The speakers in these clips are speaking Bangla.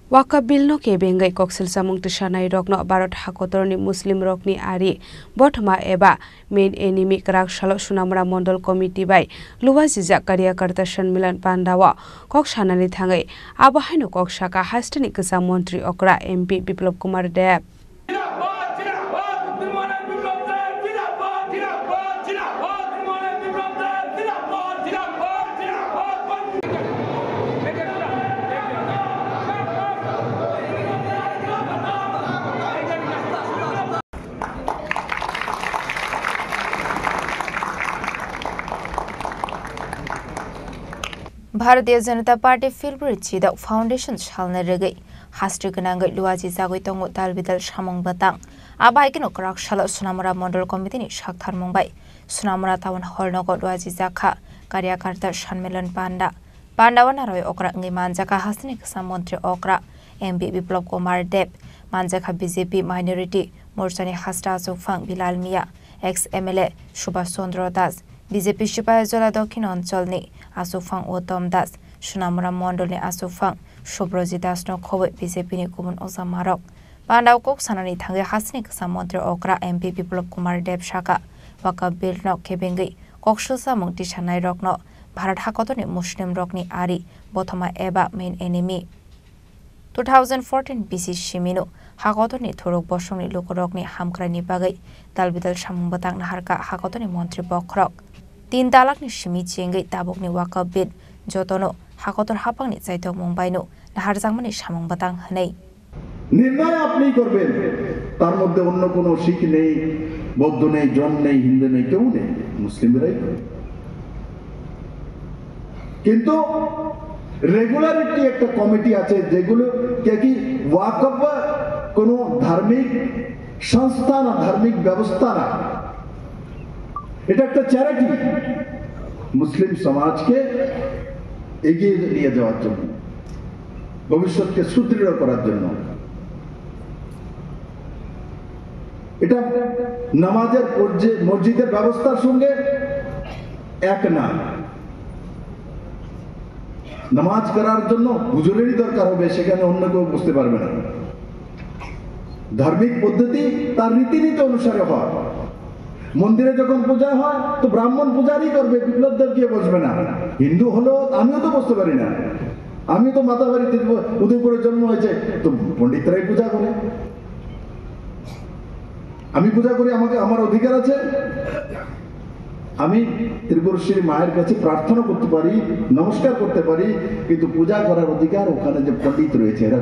Waka bilno ke bengai koksil samung tishanai rokno Bharat hakotorni Muslim rokni ari bothma eba main enemy krak shalo Sunamura Mondol Committee bai luwa jijak karyakarta Shanmilan Pandawa kok shanani thangai abahaino kok shaka hastani kasa Montri Okra MP Biplop Kumar Deb Bharatiya Janata Party Filbri Chida Foundation Shalna Regai Hastrikananga Luaji Zagwitongo Dalbidal Shamong Batang Abaikino Krak Shala Sunamura Mondol Committee Shakthar Mumbai Sunamura Town Hall Nogo Luaji Zaka Karyakarta Shanmilan Pandawana Roy Okra Ngimanjaka Hasnik Samontri Okra MP Biplop Kumar Deb Manjaka BJP Minority Morsani Hasta Sufang Bilal Mia ex-MLA Subhash Chandra Das BJP Shipayajala Dokhin Oncholni Asufang Uttam Das Sunamura Mondolni Asufang Subroji Das no Khobe BJP ni Kubun Ozamarok Pandaw Kok Sanani Thange Hasni Kasa Montri Okra MP Biplop Kumar Deb Shaka Waka Bill no Kebengi Kokshulsa Mungti Shanai Rokno Bharat Hakotoni Muslim Rokni Ari Bothoma Eba main enemy 2014 BC Shimino Hakotoni Thuruk Bosongni Lukorokni Hamkrani Bagai Dalbidal Shamung Batang Naharka Hakotoni Montri Bokrok Tin Dalakni Shimi Chengai Tabokni Waka Bid Jotono Hakotor Hapangni Zaitok Mumbaino Naharzangmani Shamung Batang Hanei নির্ণয় আপনি করবেন তার মধ্যে অন্য কোনো শিখ নেই বৌদ্ধ নেই জৈন নেই হিন্দু নেই কেউ নেই মুসলিমরাই কিন্তু রেগুলারিটি একটা কমিটি আছে যেগুলো কি ওয়াকফ কোনো ধার্মিক সংস্থা না ধার্মিক ব্যবস্থা না এটা একটা চ্যারিটি মুসলিম সমাজকে এগিয়ে নিয়ে যাওয়ার জন্য ভবিষ্যৎকে সুদৃঢ় করার জন্য এটা নামাজের মসজিদের ব্যবস্থার সঙ্গে এক না নামাজ করার জন্য হুজুরেরই দরকার হবে সেখানে অন্য কেউ বুঝতে পারবে না ধার্মিক পদ্ধতি তার রীতিনীতি অনুসারে হয় মন্দিরে যখন পূজা হয় তো ব্রাহ্মণ পূজারই করবে বিপ্লবদেব গিয়ে বসবে না হিন্দু হলো আমিও তো বসতে পারি না আমি তো মাতাবাড়িতে উদয়পুরে জন্ম হয়েছে তো পণ্ডিতরাই পূজা করে আমি পূজা করি আমাকে আমার অধিকার আছে আমি ত্রিপুরেশ্বরী মায়ের কাছে প্রার্থনা করতে পারি নমস্কার করতে পারি কিন্তু পূজা করার অধিকার ওখানে যে পণ্ডিত রয়েছে এরা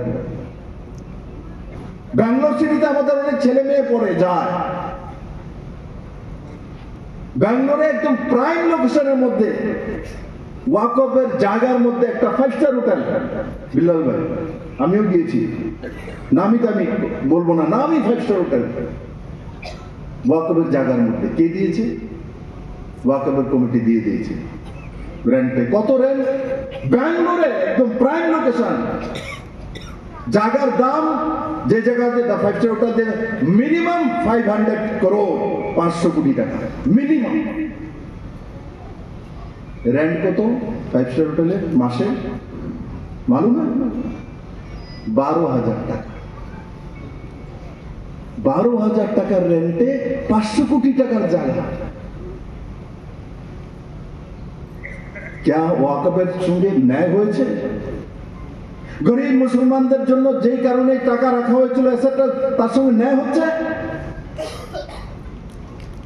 ব্যাঙ্গালোর সিটিতে আমাদের অনেক ছেলে মেয়ে পড়ে যায় ব্যাঙ্গালোরে একদম প্রাইম লোকেশনের মধ্যে ওয়াকফের জায়গার মধ্যে একটা 5-স্টার হোটেল বিল্লাল ভাই আমিও গিয়েছি নামই তো আমি বলবো না নামই 5-স্টার হোটেল ওয়াকফের জায়গার মধ্যে কে দিয়েছে ওয়াকফের কমিটি দিয়ে দিয়েছে রেন্টে কত রেন্ট ব্যাঙ্গালোরে একদম প্রাইম লোকেশন জায়গার দাম যে জায়গাতে 5-স্টার হোটেল দিয়ে মিনিমাম 500 crore 500 কোটি টাকা মিনিমাম রেন্ট কত 5-স্টার হোটেলে মাসে মালুম না 12,000 টাকা 12,000 টাকার রেন্টে 500 কোটি টাকার জায়গা क्या ওয়াকফের সঙ্গে ন্যায় হয়েছে গরিব মুসলমানদের জন্য যেই কারণে টাকা রাখা হয়েছিল সেটা তার সঙ্গে ন্যায় হচ্ছে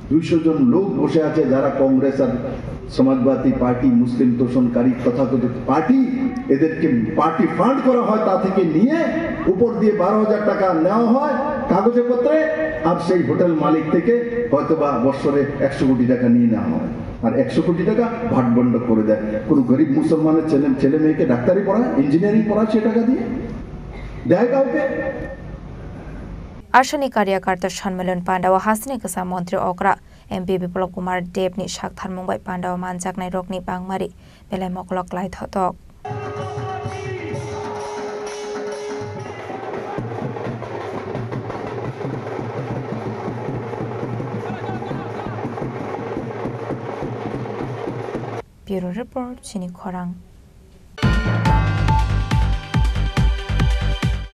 200 জন লোক বসে আছে যারা কংগ্রেস আর সমাজবাদী পার্টি মুসলিম তোষণকারী তথাকথিত পার্টি এদেরকে পার্টি ফান্ড করা হয় তা থেকে নিয়ে উপর দিয়ে 12,000 টাকা নেওয়া হয় কাগজে পত্রে আর সেই হোটেল মালিক থেকে হয়তোবা বছরে 100 কোটি টাকা নিয়ে নেওয়া হয় আর 100 কোটি টাকা ভাটবন্ড করে দেয় কোন গরিব মুসলমানের ছেলে মেয়েকে ডাক্তারি পড়ায় ইঞ্জিনিয়ারিং পড়ায় সে টাকা দিয়ে দেয় কাউকে Ashani Karyakarta Shanmilan Pandawa Hasni Kasa Montri Okra MP Biplop Kumar Deb ni Shakthar Mumbai Pandawa Manjaknai Rokni Bangmari Belai Moklok Lai Thotok Bureau Report Chini Khorang